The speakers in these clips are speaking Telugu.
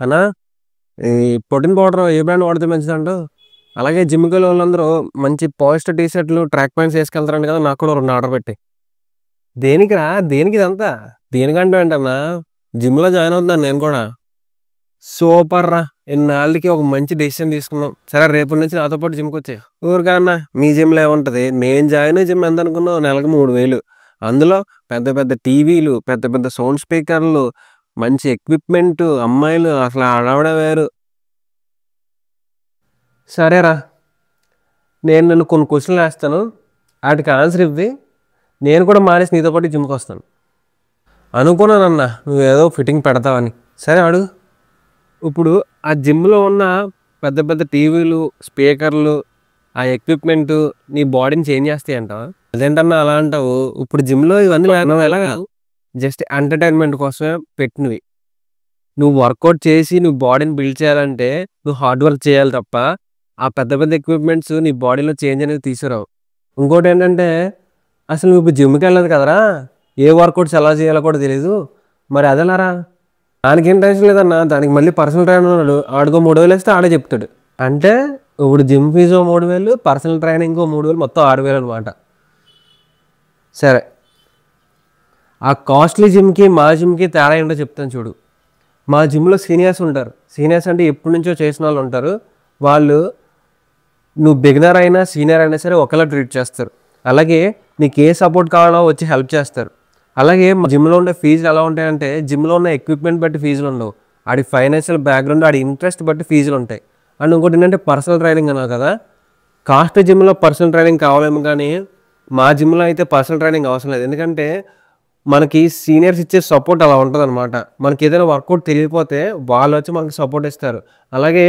అన్నా ఈ ప్రోటీన్ పౌడర్ ఏ బ్రాండ్ వాడితే మంచిదంటావు? అలాగే జిమ్‌కెళ్ళే వాళ్ళందరూ మంచి పాలిస్టర్ టీ షర్ట్‌లు, ట్రాక్ ప్యాంట్స్ ఏసుకెళ్తారంట కదా! నాకు కూడా 2 ఆర్డర్ పెట్టేయి. దేనికిరా? దేనికిదంతా? దేనికంటావేంటన్నా? జిమ్‌లో జాయిన్ అవుతున్నాను నేను కూడా. సూపర్ రా! ఇన్నాళ్ళకి ఒక మంచి డెసిషన్ తీసుకున్నాం. సరే రేపటి నుంచి నాతో పాటు జిమ్‌కొచ్చేయి. ఊరికే అన్నా మీ జిమ్‌లో ఏముంటది? నేను జాయిన్ అయ్యే జిమ్ ఎంతనుకున్నావు? నెలకు 3000. అందులో పెద్ద పెద్ద టీవీలు, పెద్ద పెద్ద సౌండ్ స్పీకర్లు, మంచి ఎక్విప్‌మెంటు, అమ్మాయిలు అసలు హడావిడే వేరు. సరేరా! నేను నిన్ను కొన్ని క్వెషన్‌లేస్తాను. ఆటికి ఆన్సర్ ఇవ్వి. నేను కూడా మానేసి నీతో పాటు జిమ్‌కొస్తాను. అనుకున్నానన్నా నువ్వేదో ఫిట్టింగ్ పెడతావని. సరే అడుగు. ఇప్పుడు ఆ జిమ్‌లో ఉన్న పెద్ద పెద్ద టీవీలు, స్పీకర్లు, ఆ ఎక్విప్‌మెంటు నీ బాడీని చేంజ్ చేస్తాయంటావా? అదేంటన్నా అలా అంటావు? ఇప్పుడు జిమ్‌లో ఇవన్నీ మనం ఎలాగా జస్ట్ ఎంటర్‌టైన్‌మెంట్ కోసమే పెట్టినవి. నువ్వు వర్కౌట్ చేసి నువ్వు బాడీని బిల్డ్ చేయాలంటే నువ్వు హార్డ్ వర్క్ చేయాలి తప్ప, ఆ పెద్ద పెద్ద ఎక్విప్‌మెంట్స్ నీ బాడీలో చేంజ్ అనేది తీసుకురావు. ఇంకోటేంటంటే అసలు నువ్వు జిమ్‌కెళ్ళదు కదరా! ఏ వర్కౌట్స్ ఎలా చేయాలో కూడా తెలీదు. మరి అదెలారా? దానికేం టెన్షన్ లేదన్నా. దానికి మళ్ళీ పర్సనల్ ట్రైనర్ ఉన్నాడు. ఆడికో 3000 ఇస్తే ఆడే చెప్తాడు. అంటే ఇప్పుడు జిమ్ ఫీజో 3000, పర్సనల్ ట్రైనింగ్‌కో 3000 మొత్తం 6000 అనమాట. సరే. ఆ కాస్ట్‌లీ జిమ్‌కి, మా జిమ్‌కి తేడా ఏంటో చెప్తాను చూడు. మా జిమ్‌లో సీనియర్స్ ఉంటారు. సీనియర్స్ అంటే ఎప్పటి నుంచో చేసినోళ్ళు ఉంటారు. వాళ్ళు నువ్వు బిగినర్ అయినా, సీనియర్ అయినా సరే ఒకేలా ట్రీట్ చేస్తారు. అలాగే నీకు ఏ సపోర్ట్ కావాలో వచ్చి హెల్ప్ చేస్తారు. అలాగే మా జిమ్‌లో ఉండే ఫీజులు ఎలా ఉంటాయంటే జిమ్‌లో ఉన్న ఎక్విప్‌మెంట్ బట్టి ఫీజులు ఉండవు. ఆడి ఫైనాన్షియల్ బ్యాక్‌గ్రౌండ్, ఆడి ఇంట్రెస్ట్ బట్టి ఫీజులు ఉంటాయి. అండ్ ఇంకోటి ఏంటంటే పర్సనల్ ట్రైనింగ్ అన్నావు కదా! కాస్ట్ జిమ్‌లో పర్సనల్ ట్రైనింగ్ కావాలేమో కానీ మా జిమ్‌లో అయితే పర్సనల్ ట్రైనింగ్ అవసరం లేదు. ఎందుకంటే మనకి సీనియర్స్ ఇచ్చే సపోర్ట్ అలా ఉంటదనమాట. మనకి ఏదైనా వర్కౌట్ తెలియకపోతే వాళ్ళొచ్చి మనకి సపోర్ట్ ఇస్తారు. అలాగే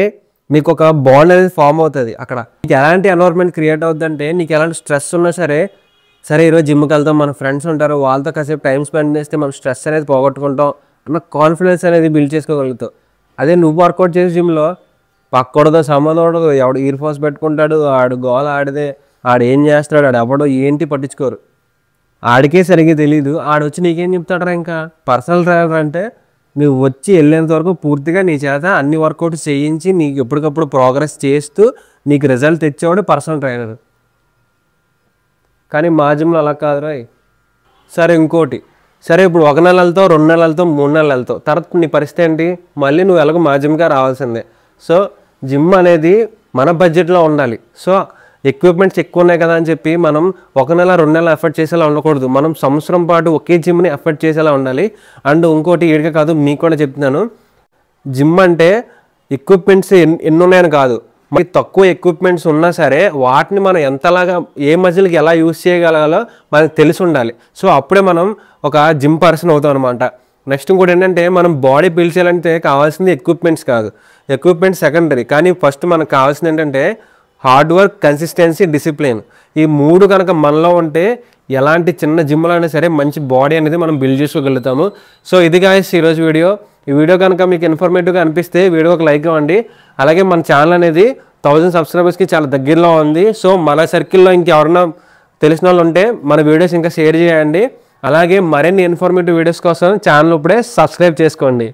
మీకు ఒక బాండ్ అనేది ఫామ్ అవుతుంది అక్కడ. నీకు ఎలాంటి ఎన్వైర్న్మెంట్ క్రియేట్ అవుద్దంటే నీకు ఎలాంటి స్ట్రెస్ ఉన్నా సరే, సరే ఈరోజు జిమ్‌కి వెళ్తాం, మన ఫ్రెండ్స్ ఉంటారు, వాళ్ళతో కాసేపు టైం స్పెండ్ చేస్తే మనం స్ట్రెస్ అనేది పోగొట్టుకుంటాం అన్న కాన్ఫిడెన్స్ అనేది బిల్డ్ చేసుకోగలుగుతావు. అదే నువ్వు వర్కౌట్ చేసే జిమ్‌లో పక్కోడితో సంబంధం ఉండదు. ఎవడు ఇయర్ ఫోన్స్ పెట్టుకుంటాడు, ఆడు గోల ఆడిదే, ఆడేం చేస్తున్నాడు, ఆడు ఎవడో ఏంటి పట్టించుకోరు. ఆడికే సరిగ్గా తెలీదు. ఆడొచ్చి నీకేం చెప్తాడురా ఇంకా? పర్సనల్ ట్రైనర్ అంటే నువ్వు వచ్చి వెళ్ళేంత వరకు పూర్తిగా నీ చేత అన్ని వర్కౌట్స్ చేయించి నీకు ఎప్పటికప్పుడు ప్రోగ్రెస్ చేస్తూ నీకు రిజల్ట్ తెచ్చేవాడు పర్సనల్ ట్రైనర్. కానీ మా జిమ్‌లో అలా కాదురోయ్. సరే ఇంకోటి, సరే ఇప్పుడు 1 నెల వెళ్తావు, 2 నెలలు వెళ్తావు, 3 నెలలు వెళ్తావు. తర్వాత నీ పరిస్థితి ఏంటి? మళ్ళీ నువ్వు ఎలాగో మా జిమ్‌కే రావాల్సిందే. సో జిమ్ అనేది మన బడ్జెట్లో ఉండాలి. సో ఎక్విప్మెంట్స్ ఎక్కువ ఉన్నాయి కదా అని చెప్పి మనం 1 నెల, 2 నెలలు ఎఫర్ట్ చేసేలా ఉండకూడదు. మనం సంవత్సరం పాటు ఒకే జిమ్‌ని ఎఫర్ట్ చేసేలా ఉండాలి. అండ్ ఇంకోటి ఈడికే కాదు మీకు కూడా చెప్తున్నాను. జిమ్ అంటే ఎక్విప్మెంట్స్ ఎన్ని ఉన్నాయని కాదు. మరి తక్కువ ఎక్విప్మెంట్స్ ఉన్నా సరే వాటిని మనం ఎంతలాగా ఏ మజిల్కి ఎలా యూజ్ చేయగలగాలో మనకు తెలిసి ఉండాలి. సో అప్పుడే మనం ఒక జిమ్ పర్సన్ అవుతాం అనమాట. నెక్స్ట్ ఇంకోటి ఏంటంటే మనం బాడీ బిల్డ్ చేయాలంటే కావాల్సింది ఎక్విప్మెంట్స్ కాదు. Equipments secondary. కానీ ఫస్ట్ మనకు కావాల్సింది ఏంటంటే హార్డ్ వర్క్, కన్సిస్టెన్సీ, డిసిప్లిన్. ఈ 3 కనుక మనలో ఉంటే ఎలాంటి చిన్న జిమ్లో అయినా సరే మంచి బాడీ అనేది మనం బిల్డ్ చేసుకోగలుగుతాము. సో ఇది గాయ్స్ ఈరోజు వీడియో. ఈ వీడియో కనుక మీకు ఇన్ఫర్మేటివ్గా అనిపిస్తే వీడియో ఒక లైక్ ఇవ్వండి. అలాగే మన ఛానల్ అనేది 1000 సబ్స్క్రైబర్స్కి చాలా దగ్గరలో ఉంది. సో మన సర్కిల్లో ఇంకెవరైనా తెలిసిన వాళ్ళు ఉంటే మన వీడియోస్ ఇంకా షేర్ చేయండి. అలాగే మరిన్ని ఇన్ఫర్మేటివ్ వీడియోస్ కోసం ఛానల్ ఇప్పుడే సబ్స్క్రైబ్ చేసుకోండి.